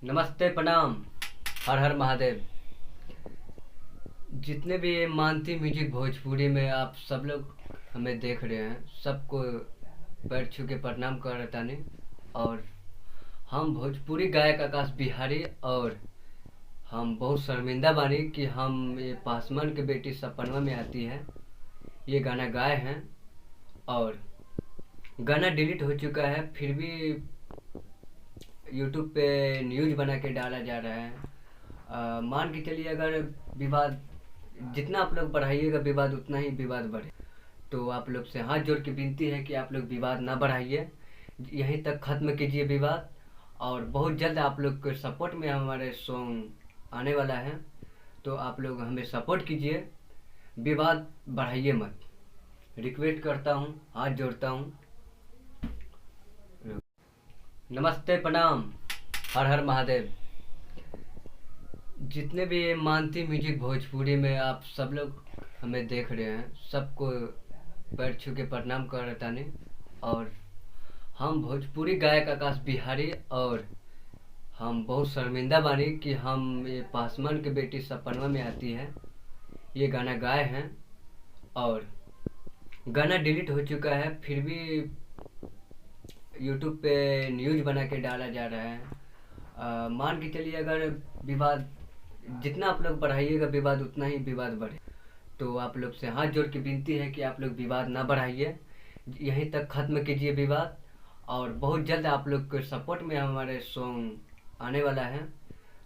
नमस्ते, प्रणाम। हर हर महादेव। जितने भी ये मानती म्यूजिक भोजपुरी में आप सब लोग हमें देख रहे हैं, सबको पैर छू के प्रणाम कर तानी। और हम भोजपुरी गायक आकाश बिहारी, और हम बहुत शर्मिंदा बानी कि हम ये पासवान के बेटी सपनवा में आती है ये गाना गाए हैं। और गाना डिलीट हो चुका है, फिर भी यूट्यूब पे न्यूज बना के डाला जा रहा है। मान के चलिए, अगर विवाद जितना आप लोग बढ़ाइएगा विवाद उतना ही विवाद बढ़े। तो आप लोग से हाथ जोड़ के विनती है कि आप लोग विवाद ना बढ़ाइए, यहीं तक ख़त्म कीजिए विवाद। और बहुत जल्द आप लोग के सपोर्ट में हमारे सॉन्ग आने वाला है, तो आप लोग हमें सपोर्ट कीजिए, विवाद बढ़ाइए मत। रिक्वेस्ट करता हूँ, हाथ जोड़ता हूँ। नमस्ते, प्रणाम। हर हर महादेव। जितने भी ये मानती म्यूजिक भोजपुरी में आप सब लोग हमें देख रहे हैं, सबको पैर छू के प्रणाम कर तानी। और हम भोजपुरी गायक आकाश बिहारी, और हम बहुत शर्मिंदा बानी कि हम ये पासवान के बेटी सपनवा में आती है ये गाना गाए हैं। और गाना डिलीट हो चुका है, फिर भी यूट्यूब पे न्यूज बना के डाला जा रहा है। मान के चलिए, अगर विवाद जितना आप लोग बढ़ाइएगा विवाद उतना ही विवाद बढ़े। तो आप लोग से हाथ जोड़ के विनती है कि आप लोग विवाद ना बढ़ाइए, यहीं तक ख़त्म कीजिए विवाद। और बहुत जल्द आप लोग के सपोर्ट में हमारे सॉन्ग आने वाला है,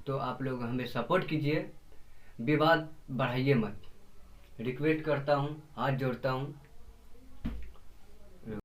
तो आप लोग हमें सपोर्ट कीजिए, विवाद बढ़ाइए मत। रिक्वेस्ट करता हूँ, हाथ जोड़ता हूँ।